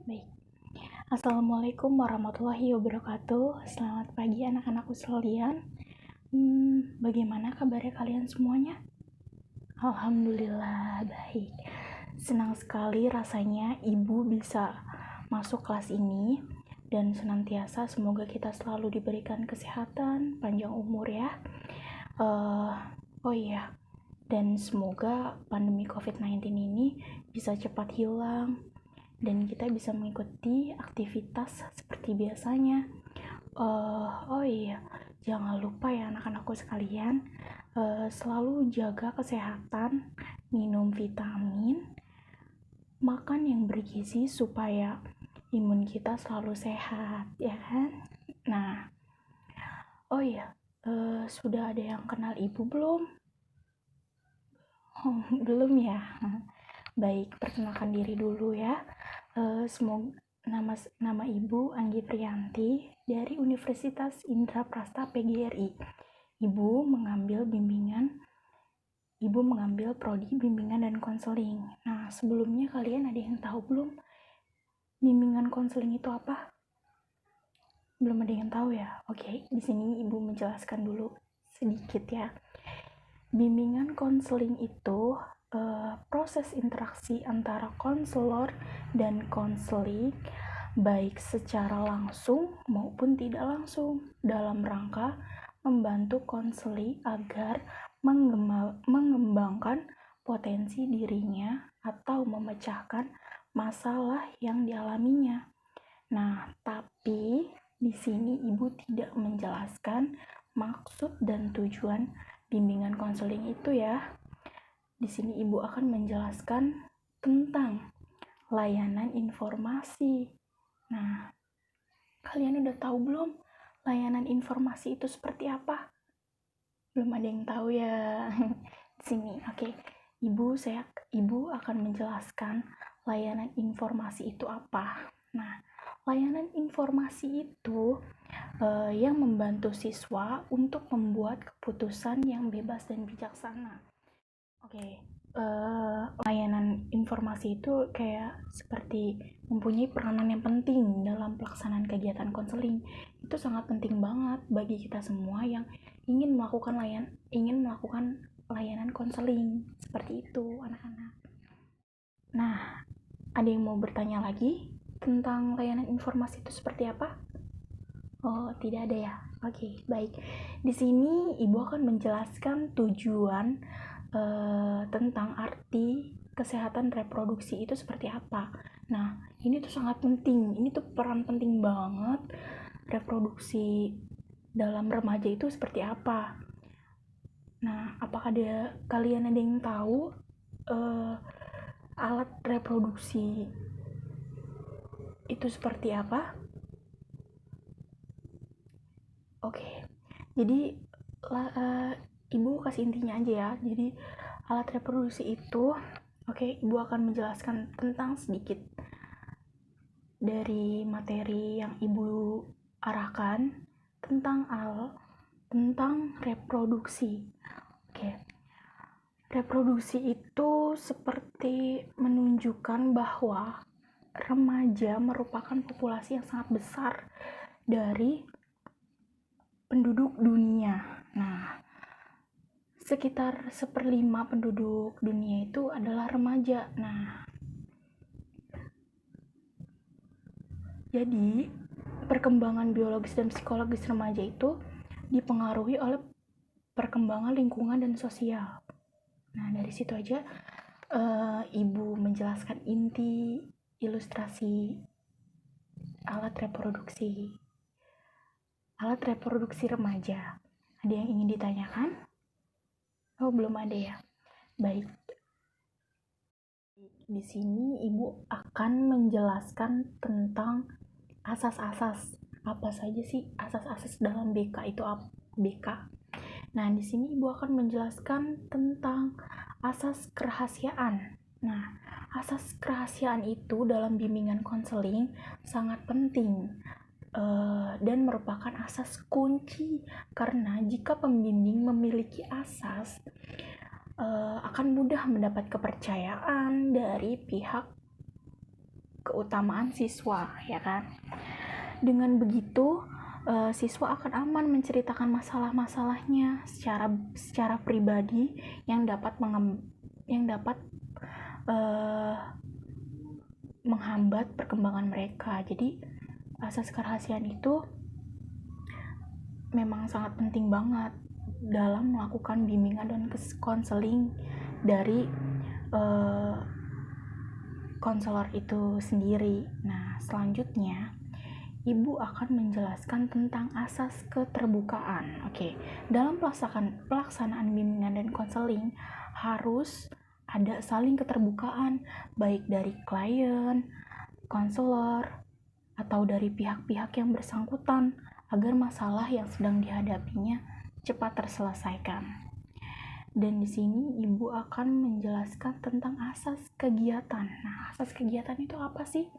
Baik. Assalamualaikum warahmatullahi wabarakatuh. Selamat pagi anak-anakku sekalian. Bagaimana kabarnya kalian semuanya? Alhamdulillah baik. Senang sekali rasanya Ibu bisa masuk kelas ini dan senantiasa semoga kita selalu diberikan kesehatan, panjang umur ya. Dan semoga pandemi COVID-19 ini bisa cepat hilang dan kita bisa mengikuti aktivitas seperti biasanya. Jangan lupa ya anak-anakku sekalian, selalu jaga kesehatan, minum vitamin, makan yang bergizi supaya imun kita selalu sehat, ya kan? Nah, sudah ada yang kenal Ibu belum? Belum ya? Baik, perkenalkan diri dulu ya. Semoga nama Ibu Anggi Priyanti dari Universitas Indraprasta PGRI. Ibu mengambil prodi bimbingan dan konseling. Nah, sebelumnya kalian ada yang tahu belum bimbingan konseling itu apa? Belum ada yang tahu ya? Oke, di sini Ibu menjelaskan dulu sedikit ya. Bimbingan konseling itu proses interaksi antara konselor dan konseling baik secara langsung maupun tidak langsung dalam rangka membantu konseli agar mengembangkan potensi dirinya atau memecahkan masalah yang dialaminya. Nah, tapi di sini Ibu tidak menjelaskan maksud dan tujuan bimbingan konseling itu ya. Di sini Ibu akan menjelaskan tentang layanan informasi. Nah, kalian udah tahu belum layanan informasi itu seperti apa? Belum ada yang tahu ya. Di sini, oke. Ibu akan menjelaskan layanan informasi itu apa. Nah, layanan informasi itu yang membantu siswa untuk membuat keputusan yang bebas dan bijaksana. Layanan informasi itu kayak seperti mempunyai peranan yang penting dalam pelaksanaan kegiatan konseling. Itu sangat penting banget bagi kita semua yang ingin melakukan layanan konseling seperti itu, anak-anak. Nah, ada yang mau bertanya lagi tentang layanan informasi itu seperti apa? Oh, tidak ada ya. Oke, baik. Di sini Ibu akan menjelaskan tujuan tentang arti kesehatan reproduksi itu seperti apa. Nah, ini tuh sangat penting. Ini tuh peran penting banget. Reproduksi dalam remaja itu seperti apa? Nah, apakah kalian ada yang tahu alat reproduksi itu seperti apa? Oke. Jadi Ibu kasih intinya aja ya. Jadi alat reproduksi itu, Ibu akan menjelaskan tentang sedikit dari materi yang Ibu arahkan tentang reproduksi. Reproduksi itu seperti menunjukkan bahwa remaja merupakan populasi yang sangat besar dari penduduk dunia. Nah, sekitar 1/5 penduduk dunia itu adalah remaja. Nah, jadi perkembangan biologis dan psikologis remaja itu dipengaruhi oleh perkembangan lingkungan dan sosial. Nah, dari situ aja Ibu menjelaskan inti ilustrasi alat reproduksi remaja. Ada yang ingin ditanyakan? Oh, belum ada ya. Baik. Di sini Ibu akan menjelaskan tentang asas-asas. Apa saja sih asas-asas dalam BK itu apa? BK. Nah, di sini Ibu akan menjelaskan tentang asas kerahasiaan. Nah, asas kerahasiaan itu dalam bimbingan konseling sangat penting dan merupakan asas kunci, karena jika pembimbing memiliki asas akan mudah mendapat kepercayaan dari pihak keutamaan siswa, ya kan? Dengan begitu, siswa akan aman menceritakan masalah-masalahnya secara pribadi yang dapat menghambat perkembangan mereka. Jadi asas kerahasiaan itu memang sangat penting banget dalam melakukan bimbingan dan konseling dari konselor itu sendiri. Nah, selanjutnya Ibu akan menjelaskan tentang asas keterbukaan. Oke, dalam pelaksanaan bimbingan dan konseling harus ada saling keterbukaan, baik dari klien, konselor, atau dari pihak-pihak yang bersangkutan, agar masalah yang sedang dihadapinya cepat terselesaikan. Dan di sini Ibu akan menjelaskan tentang asas kegiatan. Nah, asas kegiatan itu apa sih?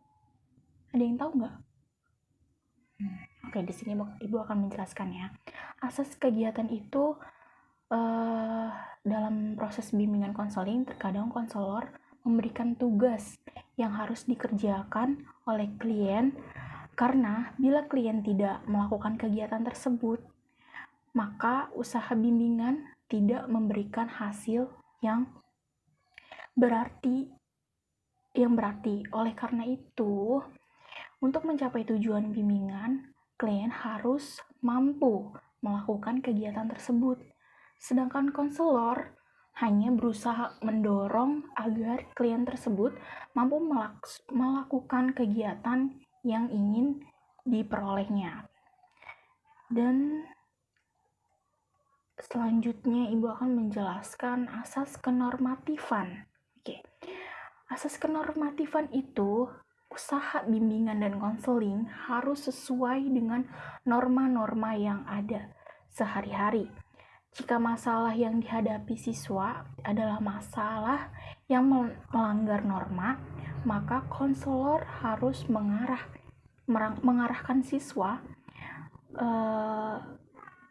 Ada yang tahu nggak? Oke, di sini Ibu akan menjelaskan ya. Asas kegiatan itu dalam proses bimbingan konseling, terkadang konselor memberikan tugas yang harus dikerjakan oleh klien, karena bila klien tidak melakukan kegiatan tersebut, maka usaha bimbingan tidak memberikan hasil yang berarti. Oleh karena itu, untuk mencapai tujuan bimbingan, klien harus mampu melakukan kegiatan tersebut. Sedangkan konselor hanya berusaha mendorong agar klien tersebut mampu melakukan kegiatan yang ingin diperolehnya. Dan selanjutnya Ibu akan menjelaskan asas kenormatifan. Oke. Asas kenormatifan itu, usaha bimbingan dan konseling harus sesuai dengan norma-norma yang ada sehari-hari. Jika masalah yang dihadapi siswa adalah masalah yang melanggar norma, maka konselor harus mengarahkan siswa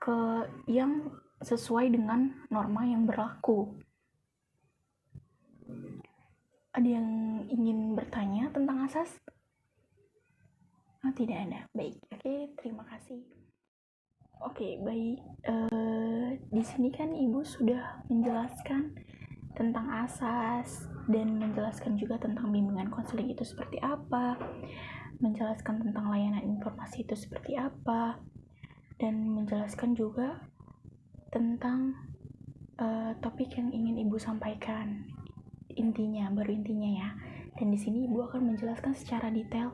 ke yang sesuai dengan norma yang berlaku. Ada yang ingin bertanya tentang asas? Oh, tidak ada. Baik, oke, terima kasih. Oke, baik. Di sini kan Ibu sudah menjelaskan tentang asas dan menjelaskan juga tentang bimbingan konseling itu seperti apa, menjelaskan tentang layanan informasi itu seperti apa, dan menjelaskan juga tentang topik yang ingin Ibu sampaikan. Baru intinya ya. Dan di sini Ibu akan menjelaskan secara detail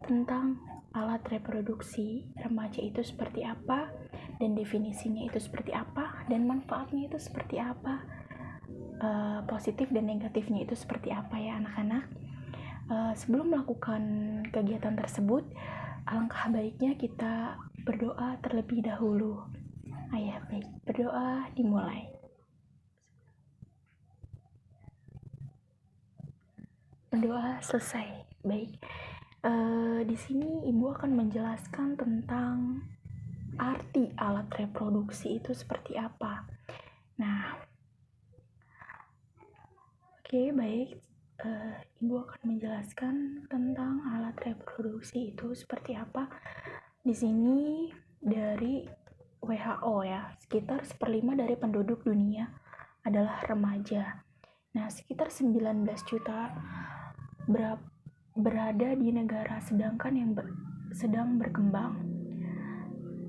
tentang alat reproduksi remaja itu seperti apa, dan definisinya itu seperti apa, dan manfaatnya itu seperti apa, positif dan negatifnya itu seperti apa ya anak-anak. Sebelum melakukan kegiatan tersebut, alangkah baiknya kita berdoa terlebih dahulu. Ayah, baik, berdoa dimulai. Berdoa selesai. Baik. Di sini Ibu akan menjelaskan tentang arti alat reproduksi itu seperti apa. Nah, oke, baik. Ibu akan menjelaskan tentang alat reproduksi itu seperti apa. Di sini dari WHO ya, sekitar 1/5 dari penduduk dunia adalah remaja. Nah, sekitar 19 juta berada di negara sedangkan yang sedang berkembang.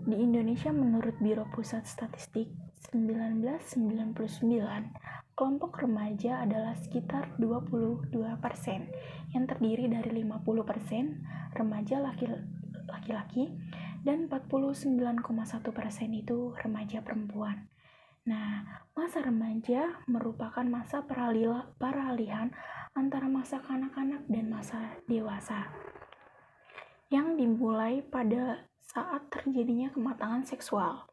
Di Indonesia, menurut Biro Pusat Statistik 1999, kelompok remaja adalah sekitar 22%, yang terdiri dari 50% remaja laki-laki dan 49,1% itu remaja perempuan. Nah, masa remaja merupakan masa peralihan antara masa kanak-kanak dan masa dewasa, yang dimulai pada saat terjadinya kematangan seksual.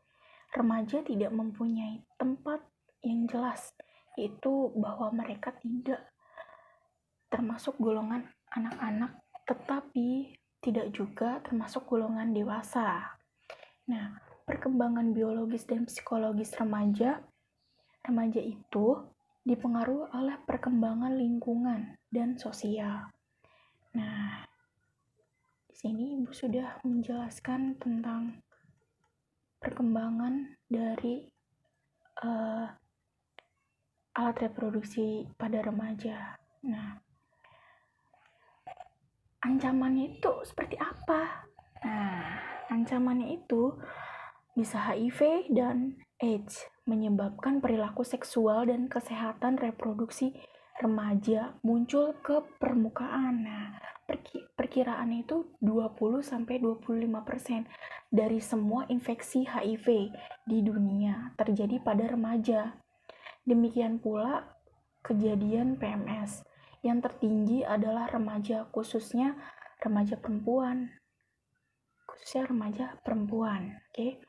Remaja tidak mempunyai tempat yang jelas, yaitu bahwa mereka tidak termasuk golongan anak-anak, tetapi tidak juga termasuk golongan dewasa. Nah, perkembangan biologis dan psikologis remaja itu dipengaruhi oleh perkembangan lingkungan dan sosial. Nah, di sini Ibu sudah menjelaskan tentang perkembangan dari alat reproduksi pada remaja. Nah, ancamannya itu seperti apa? Nah, ancamannya itu bisa HIV dan AIDS, menyebabkan perilaku seksual dan kesehatan reproduksi remaja muncul ke permukaan. Nah, perkiraannya itu 20-25% dari semua infeksi HIV di dunia terjadi pada remaja. Demikian pula kejadian PMS. Yang tertinggi adalah remaja, khususnya remaja perempuan. Oke.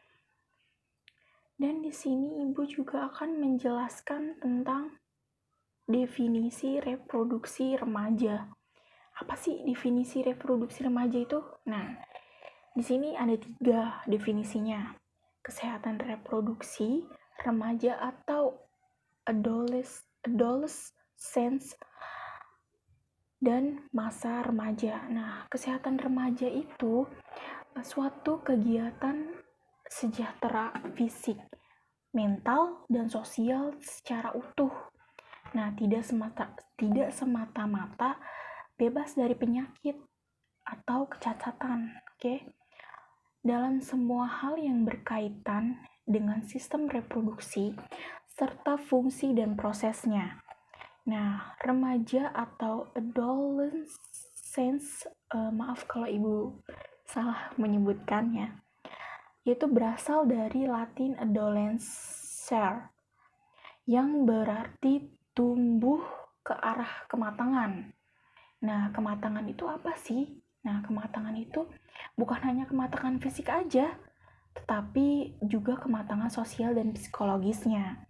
Dan di sini Ibu juga akan menjelaskan tentang definisi reproduksi remaja. Apa sih definisi reproduksi remaja itu? Nah, di sini ada 3 definisinya. Kesehatan reproduksi remaja atau adolescence dan masa remaja. Nah, kesehatan remaja itu suatu kegiatan sejahtera fisik, mental, dan sosial secara utuh. Nah, tidak semata-mata bebas dari penyakit atau kecacatan, oke? Dalam semua hal yang berkaitan dengan sistem reproduksi serta fungsi dan prosesnya. Nah, remaja atau adolescence, maaf kalau Ibu salah menyebutkannya, yaitu berasal dari Latin adolescere, yang berarti tumbuh ke arah kematangan. Nah, kematangan itu apa sih? Nah, kematangan itu bukan hanya kematangan fisik aja, tetapi juga kematangan sosial dan psikologisnya.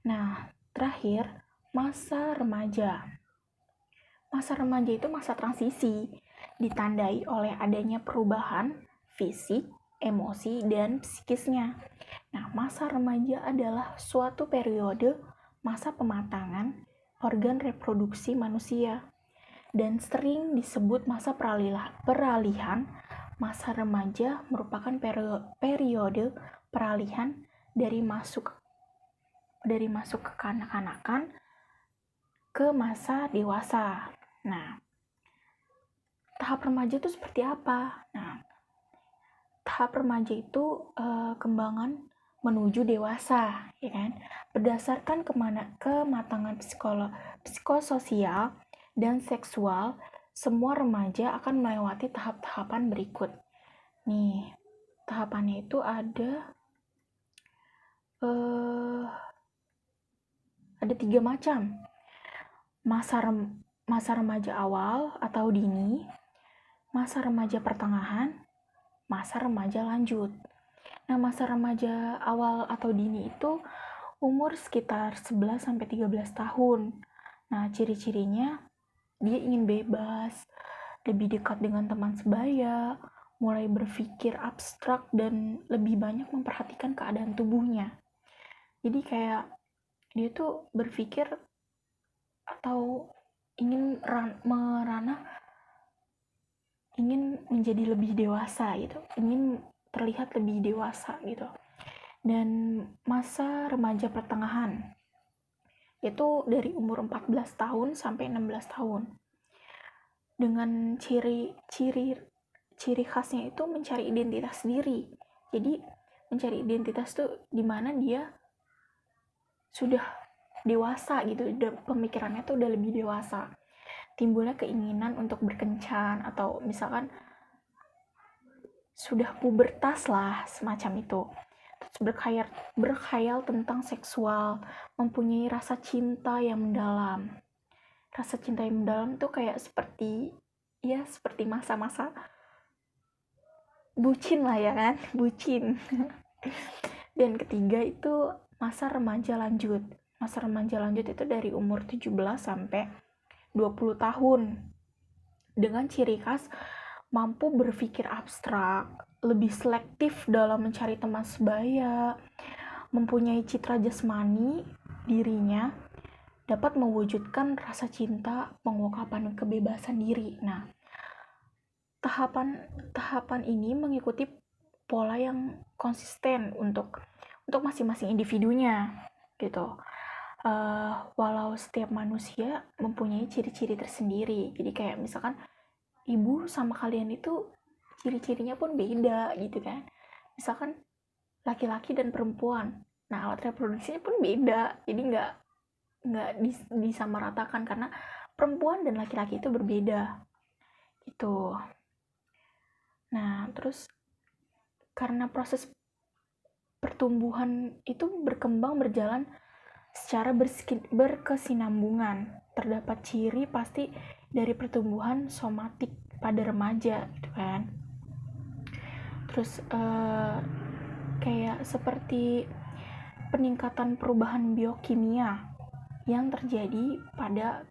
Nah, terakhir, masa remaja. Masa remaja itu masa transisi, ditandai oleh adanya perubahan fisik, emosi, dan psikisnya. Nah, masa remaja adalah suatu periode masa pematangan organ reproduksi manusia dan sering disebut masa peralihan. Masa remaja merupakan periode peralihan dari masuk kekanak-kanakan ke masa dewasa. Nah, tahap remaja itu seperti apa? Nah, tahap remaja itu kembangan menuju dewasa, ya kan? Berdasarkan kematangan psikososial dan seksual, semua remaja akan melewati tahap-tahapan berikut. Nih, tahapannya itu ada 3 macam. Masa remaja awal atau dini, masa remaja pertengahan, masa remaja lanjut. Nah, masa remaja awal atau dini itu umur sekitar 11-13 tahun. Nah, ciri-cirinya dia ingin bebas, lebih dekat dengan teman sebaya, mulai berpikir abstrak, dan lebih banyak memperhatikan keadaan tubuhnya. Jadi kayak dia tuh berpikir atau ingin ingin menjadi lebih dewasa gitu, ingin terlihat lebih dewasa gitu. Dan masa remaja pertengahan itu dari umur 14 tahun sampai 16 tahun. Dengan ciri khasnya itu mencari identitas diri. Jadi mencari identitas tuh dimana dia sudah dewasa gitu, pemikirannya tuh udah lebih dewasa. Timbulnya keinginan untuk berkencan atau misalkan sudah pubertas lah, semacam itu. Terus berkhayal tentang seksual, mempunyai rasa cinta yang mendalam. Rasa cinta yang mendalam tuh kayak seperti masa-masa bucin lah ya kan, bucin. Dan ketiga itu masa remaja lanjut. Masa remaja lanjut itu dari umur 17 sampai 20 tahun. Dengan ciri khas mampu berpikir abstrak, lebih selektif dalam mencari teman sebaya, mempunyai citra jasmani dirinya, dapat mewujudkan rasa cinta, pengungkapan kebebasan diri. Nah, tahapan ini mengikuti pola yang konsisten untuk masing-masing individunya gitu. Walau setiap manusia mempunyai ciri-ciri tersendiri, jadi kayak misalkan ibu sama kalian itu ciri-cirinya pun beda gitu kan. Misalkan laki-laki dan perempuan, nah alat reproduksinya pun beda, jadi nggak disamaratakan karena perempuan dan laki-laki itu berbeda gitu. Nah terus karena proses pertumbuhan itu berjalan secara berkesinambungan, terdapat ciri pasti dari pertumbuhan somatik pada remaja gitu kan. Terus kayak seperti peningkatan perubahan biokimia yang terjadi pada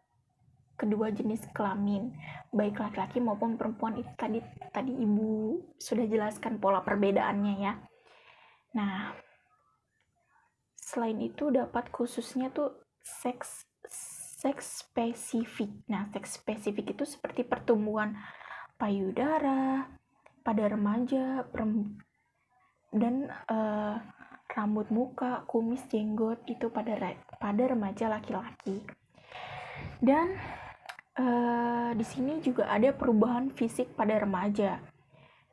kedua jenis kelamin, baik laki-laki maupun perempuan. Itu tadi ibu sudah jelaskan pola perbedaannya ya. Nah, selain itu dapat khususnya tuh seks spesifik. Nah, seks spesifik itu seperti pertumbuhan payudara pada remaja dan rambut muka, kumis, jenggot itu pada remaja laki-laki. Dan di sini juga ada perubahan fisik pada remaja.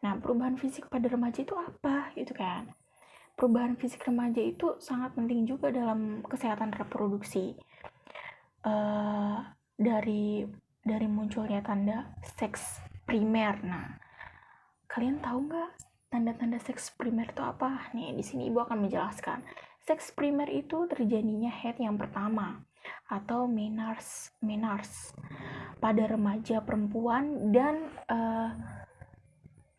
Nah, perubahan fisik pada remaja itu apa gitu kan? Perubahan fisik remaja itu sangat penting juga dalam kesehatan reproduksi. Dari munculnya tanda seks primer. Nah, kalian tahu nggak tanda-tanda seks primer itu apa? Nih, di sini ibu akan menjelaskan. Seks primer itu terjadinya haid yang pertama atau menarche pada remaja perempuan dan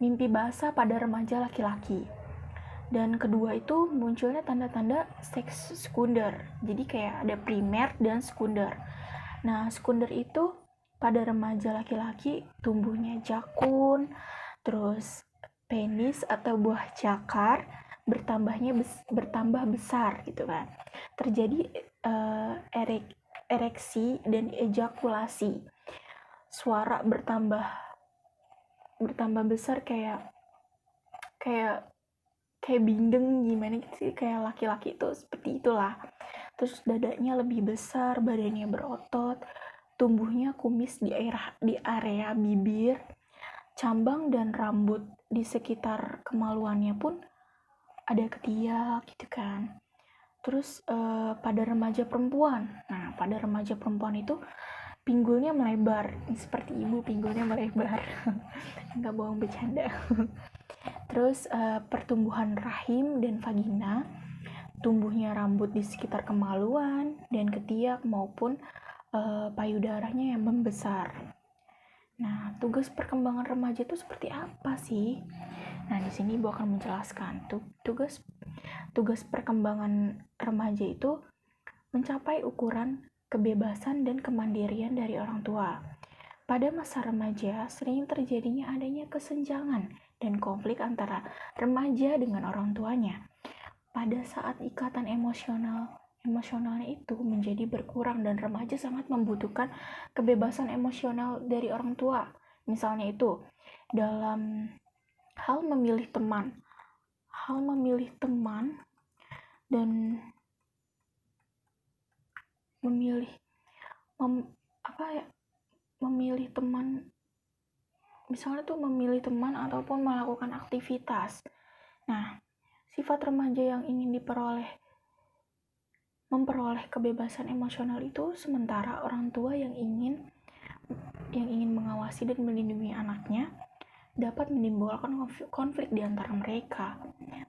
mimpi basah pada remaja laki-laki. Dan kedua itu munculnya tanda-tanda seks sekunder. Jadi kayak ada primer dan sekunder. Nah, sekunder itu pada remaja laki-laki tumbuhnya jakun, terus penis atau buah cakar bertambah besar gitu kan. Terjadi ereksi dan ejakulasi. Suara bertambah besar kayak bindeng gimana gitu sih, kayak laki-laki itu seperti itulah. Terus dadanya lebih besar, badannya berotot, tumbuhnya kumis di area bibir, cambang dan rambut di sekitar kemaluannya pun ada ketiak gitu kan. Terus pada remaja perempuan, nah pada remaja perempuan itu pinggulnya melebar, seperti ibu pinggulnya melebar. Nggak bohong, bercanda. Terus pertumbuhan rahim dan vagina, tumbuhnya rambut di sekitar kemaluan dan ketiak maupun payudaranya yang membesar. Nah, tugas perkembangan remaja itu seperti apa sih? Nah, di sini ibu akan menjelaskan. Tugas perkembangan remaja itu mencapai ukuran kebebasan dan kemandirian dari orang tua. Pada masa remaja, sering terjadinya adanya kesenjangan dan konflik antara remaja dengan orang tuanya. Pada saat ikatan emosionalnya itu menjadi berkurang dan remaja sangat membutuhkan kebebasan emosional dari orang tua. Misalnya itu dalam hal memilih teman dan memilih teman, misalnya tuh memilih teman ataupun melakukan aktivitas. Nah, sifat remaja yang ingin memperoleh kebebasan emosional itu, sementara orang tua yang ingin mengawasi dan melindungi anaknya dapat menimbulkan konflik di antara mereka.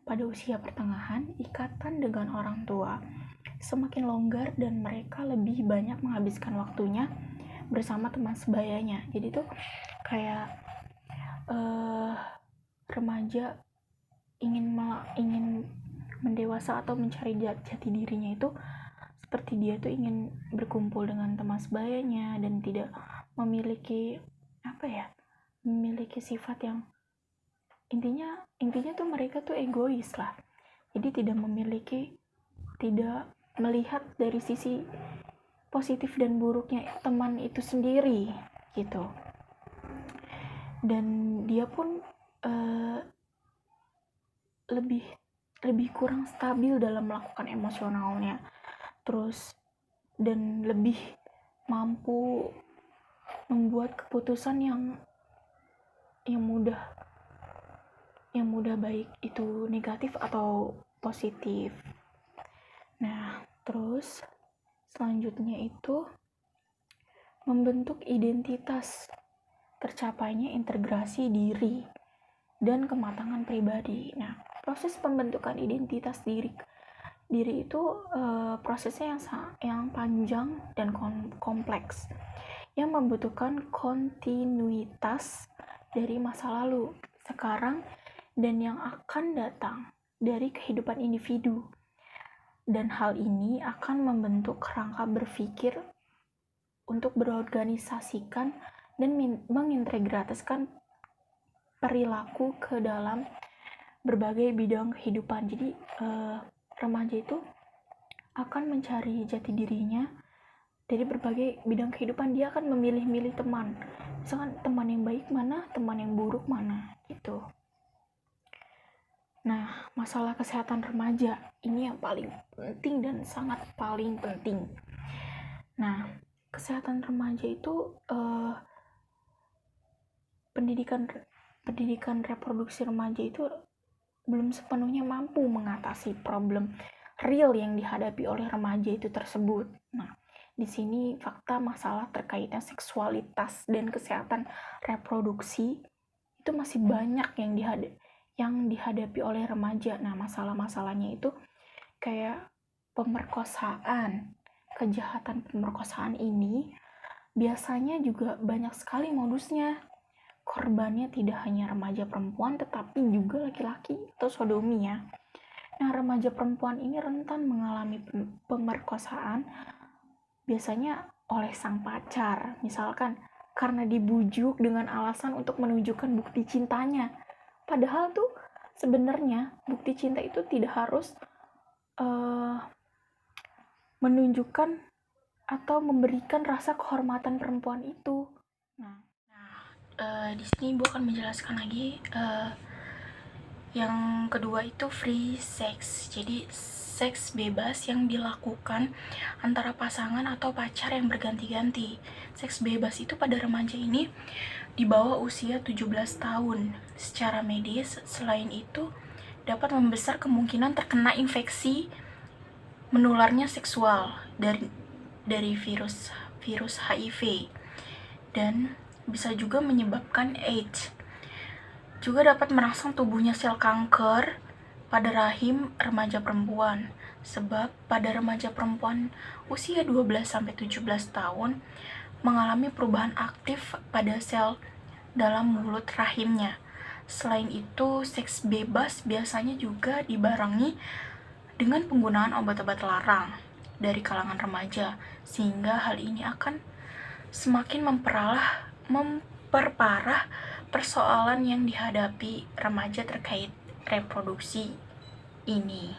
Pada usia pertengahan, ikatan dengan orang tua semakin longgar dan mereka lebih banyak menghabiskan waktunya bersama teman sebayanya. Jadi tuh kayak remaja ingin mendewasa atau mencari jati dirinya itu seperti dia tuh ingin berkumpul dengan teman sebayanya dan tidak memiliki sifat yang intinya tuh mereka tuh egois lah. Jadi tidak melihat dari sisi positif dan buruknya teman itu sendiri gitu. dan dia pun lebih kurang stabil dalam melakukan emosionalnya, terus dan lebih mampu membuat keputusan yang mudah baik itu negatif atau positif. Nah, terus selanjutnya itu membentuk identitas, tercapainya integrasi diri dan kematangan pribadi. Nah, proses pembentukan identitas diri itu prosesnya yang panjang dan kompleks, yang membutuhkan kontinuitas dari masa lalu, sekarang, dan yang akan datang dari kehidupan individu. Dan hal ini akan membentuk kerangka berpikir untuk berorganisasikan dan mengintegrasikan perilaku ke dalam berbagai bidang kehidupan. Jadi remaja itu akan mencari jati dirinya dari berbagai bidang kehidupan. Dia akan memilih-milih teman, misalkan teman yang baik mana, teman yang buruk mana, gitu. Nah, masalah kesehatan remaja ini yang paling penting dan sangat paling penting. Nah, kesehatan remaja itu pendidikan reproduksi remaja itu belum sepenuhnya mampu mengatasi problem real yang dihadapi oleh remaja itu tersebut. Nah, di sini fakta masalah terkaitnya seksualitas dan kesehatan reproduksi itu masih banyak yang dihadapi oleh remaja. Nah, masalah-masalahnya itu kayak pemerkosaan. Kejahatan pemerkosaan ini biasanya juga banyak sekali modusnya. Korbannya tidak hanya remaja perempuan, tetapi juga laki-laki atau sodomi ya. Nah, remaja perempuan ini rentan mengalami pemerkosaan biasanya oleh sang pacar. Misalkan karena dibujuk dengan alasan untuk menunjukkan bukti cintanya. Padahal tuh sebenarnya bukti cinta itu tidak harus menunjukkan atau memberikan rasa kehormatan perempuan itu. Nah, di sini Ibu akan menjelaskan lagi yang kedua itu free sex. Jadi seks bebas yang dilakukan antara pasangan atau pacar yang berganti-ganti. Seks bebas itu pada remaja ini di bawah usia 17 tahun. Secara medis, selain itu dapat membesar kemungkinan terkena infeksi menularnya seksual dari virus HIV dan bisa juga menyebabkan AIDS. Juga dapat merangsang tubuhnya sel kanker pada rahim remaja perempuan. Sebab pada remaja perempuan usia 12-17 tahun mengalami perubahan aktif pada sel dalam mulut rahimnya. Selain itu, seks bebas biasanya juga dibarengi dengan penggunaan obat-obat larang dari kalangan remaja, sehingga hal ini akan semakin memperparah persoalan yang dihadapi remaja terkait reproduksi ini.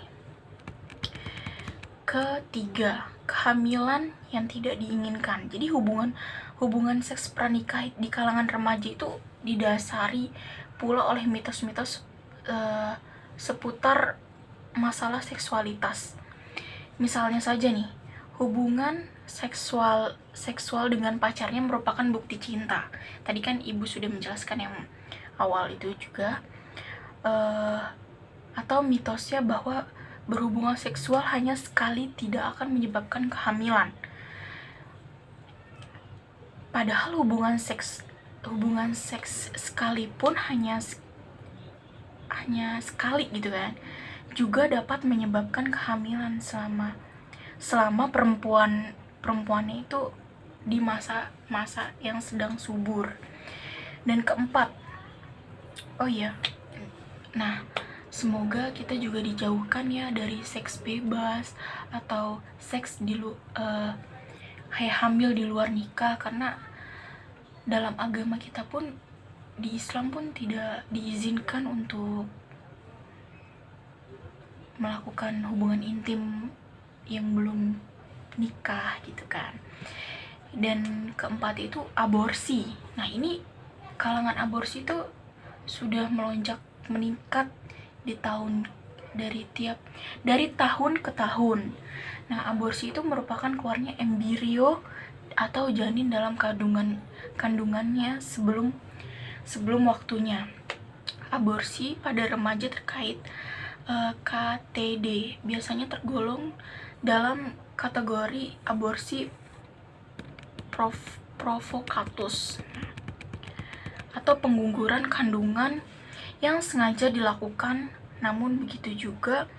Ketiga, kehamilan yang tidak diinginkan. Jadi hubungan seks pranikah di kalangan remaja itu didasari pula oleh mitos-mitos seputar masalah seksualitas. Misalnya saja nih, hubungan seksual dengan pacarnya merupakan bukti cinta. Tadi kan Ibu sudah menjelaskan yang awal itu juga. Atau mitosnya bahwa berhubungan seksual hanya sekali tidak akan menyebabkan kehamilan. Padahal hubungan seks sekalipun hanya sekali gitu kan, juga dapat menyebabkan kehamilan selama perempuannya itu di masa yang sedang subur. Dan keempat, semoga kita juga dijauhkan ya dari seks bebas atau seks hamil di luar nikah, karena dalam agama kita pun, di Islam pun tidak diizinkan untuk melakukan hubungan intim yang belum nikah gitu kan. Dan keempat itu aborsi. Nah, ini kalangan aborsi itu sudah melonjak meningkat dari tahun ke tahun. Nah, aborsi itu merupakan keluarnya embrio atau janin dalam kandungannya sebelum waktunya. Aborsi pada remaja terkait KTD biasanya tergolong dalam kategori aborsi provokatus atau pengguguran kandungan yang sengaja dilakukan. Namun begitu juga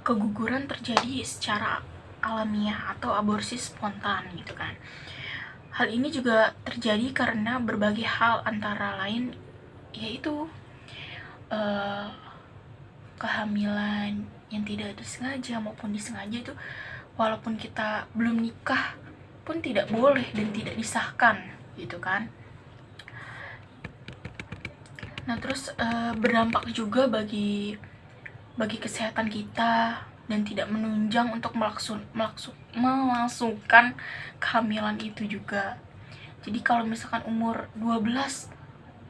keguguran terjadi secara alamiah atau aborsi spontan gitu kan. Hal ini juga terjadi karena berbagai hal, antara lain yaitu kehamilan yang tidak disengaja maupun disengaja itu walaupun kita belum nikah pun tidak boleh dan tidak disahkan gitu kan. Nah, terus berdampak juga bagi kesehatan kita dan tidak menunjang untuk melangsungkan kehamilan itu juga. Jadi kalau misalkan umur 12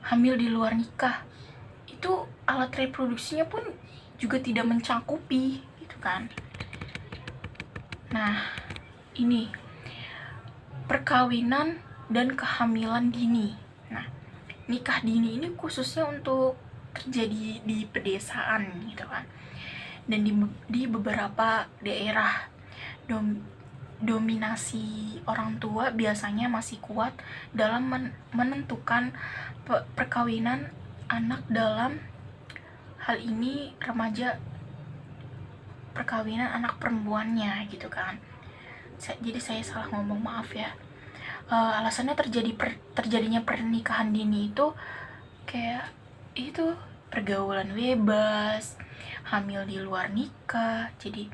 hamil di luar nikah, itu alat reproduksinya pun juga tidak mencakupi gitu kan. Nah, ini perkawinan dan kehamilan dini. Nah, nikah dini ini khususnya untuk terjadi di pedesaan gitu kan, dan di beberapa daerah dominasi orang tua biasanya masih kuat dalam menentukan perkawinan anak. Dalam hal ini remaja, perkawinan anak perempuannya gitu kan. Jadi saya salah ngomong, maaf ya. Alasannya terjadinya pernikahan dini itu kayak itu pergaulan bebas, hamil di luar nikah, jadi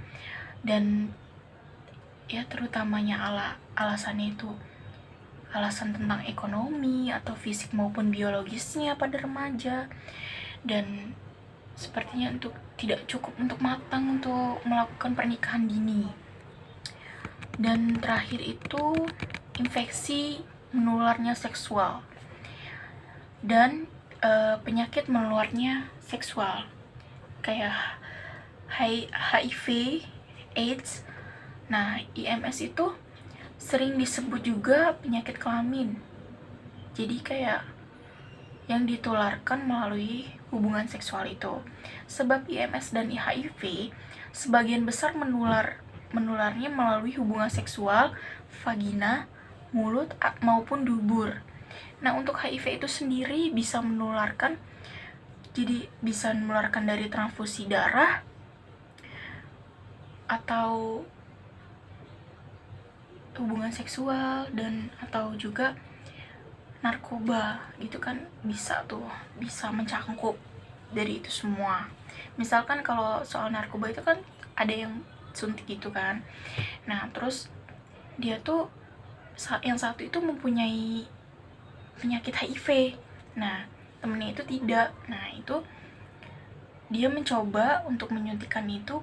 dan ya terutamanya alasannya itu alasan tentang ekonomi atau fisik maupun biologisnya pada remaja, dan sepertinya tidak cukup untuk matang untuk melakukan pernikahan dini. Dan terakhir itu infeksi menularnya seksual dan penyakit menularnya seksual kayak HIV, AIDS. Nah, IMS itu sering disebut juga penyakit kelamin. Jadi kayak yang ditularkan melalui hubungan seksual itu. Sebab IMS dan HIV sebagian besar menularnya melalui hubungan seksual, vagina, mulut maupun dubur. Nah, untuk HIV itu sendiri bisa menularkan dari transfusi darah atau hubungan seksual, dan atau juga narkoba gitu kan, bisa mencangkup dari itu semua. Misalkan kalau soal narkoba itu kan ada yang suntik gitu kan. Nah, terus dia tuh yang satu itu mempunyai penyakit HIV. Nah, temennya itu tidak. Nah, itu dia mencoba untuk menyuntikkan itu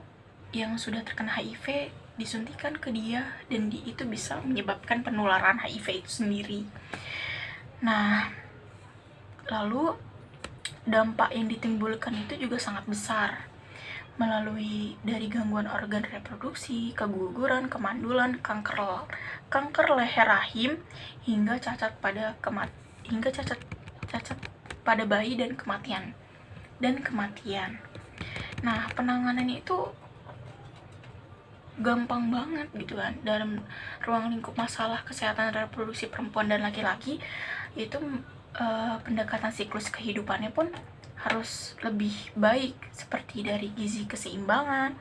yang sudah terkena HIV, disuntikan ke dia, dan itu bisa menyebabkan penularan HIV itu sendiri. Nah, lalu dampak yang ditimbulkan itu juga sangat besar, melalui dari gangguan organ reproduksi, keguguran, kemandulan, kanker leher rahim, hingga cacat pada bayi dan kematian. Nah, penanganannya itu gampang banget gitu kan. Dalam ruang lingkup masalah kesehatan reproduksi perempuan dan laki-laki itu pendekatan siklus kehidupannya pun harus lebih baik, seperti dari gizi keseimbangan,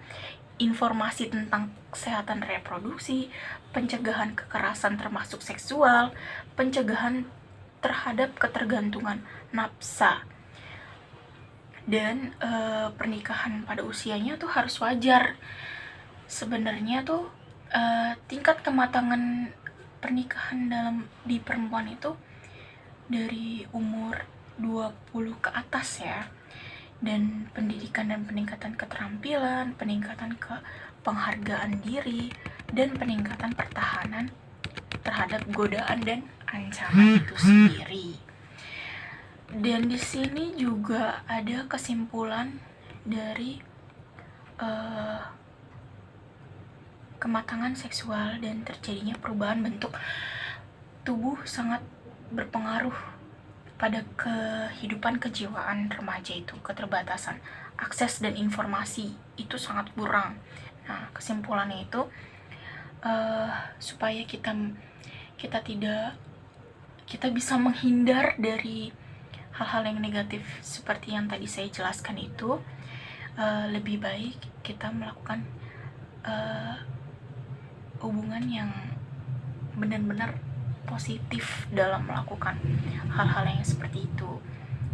informasi tentang kesehatan reproduksi, pencegahan kekerasan termasuk seksual, pencegahan terhadap ketergantungan nafsa, dan pernikahan pada usianya tuh harus wajar. Sebenarnya tuh tingkat kematangan pernikahan di perempuan itu dari umur 20 ke atas ya, dan pendidikan dan peningkatan keterampilan, peningkatan penghargaan diri, dan peningkatan pertahanan terhadap godaan dan ancaman itu sendiri. Dan di sini juga ada kesimpulan dari kematangan seksual dan terjadinya perubahan bentuk tubuh sangat berpengaruh pada kehidupan kejiwaan remaja itu. Keterbatasan akses dan informasi itu sangat kurang. Nah, kesimpulannya itu supaya kita bisa menghindar dari hal-hal yang negatif seperti yang tadi saya jelaskan itu, lebih baik kita melakukan hubungan yang benar-benar positif dalam melakukan hal-hal yang seperti itu,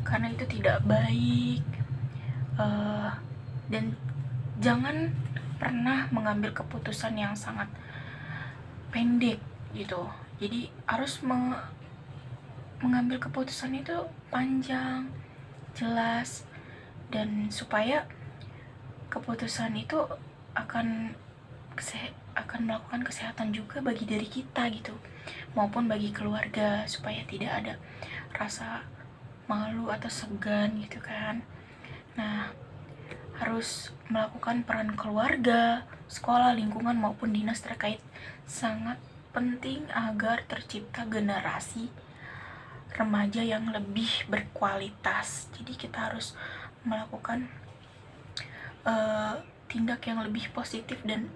karena itu tidak baik. Dan jangan pernah mengambil keputusan yang sangat pendek gitu. Jadi harus mengambil keputusan itu panjang, jelas, dan supaya keputusan itu akan melakukan kesehatan juga bagi diri kita gitu, maupun bagi keluarga, supaya tidak ada rasa malu atau segan gitu kan. Nah, harus melakukan peran keluarga, sekolah, lingkungan maupun dinas terkait sangat penting agar tercipta generasi remaja yang lebih berkualitas. Jadi kita harus melakukan tindak yang lebih positif dan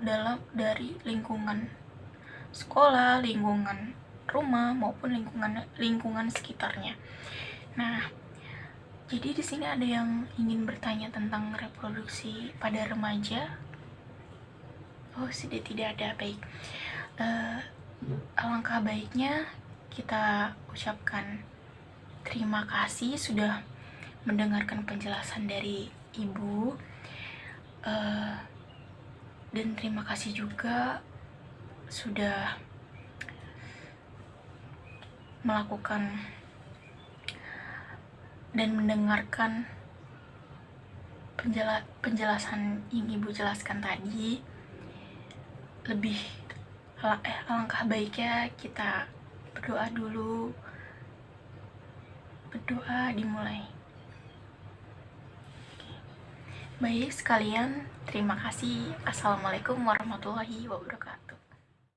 dari lingkungan sekolah, lingkungan rumah maupun lingkungan sekitarnya. Nah, jadi di sini ada yang ingin bertanya tentang reproduksi pada remaja. Oh, sudah tidak ada. Baik. Alangkah baiknya kita ucapkan terima kasih sudah mendengarkan penjelasan dari Ibu. Dan terima kasih juga sudah melakukan dan mendengarkan penjelasan yang Ibu jelaskan tadi. Alangkah baiknya kita berdoa dulu. Berdoa dimulai. Baik sekalian, terima kasih. Assalamualaikum warahmatullahi wabarakatuh.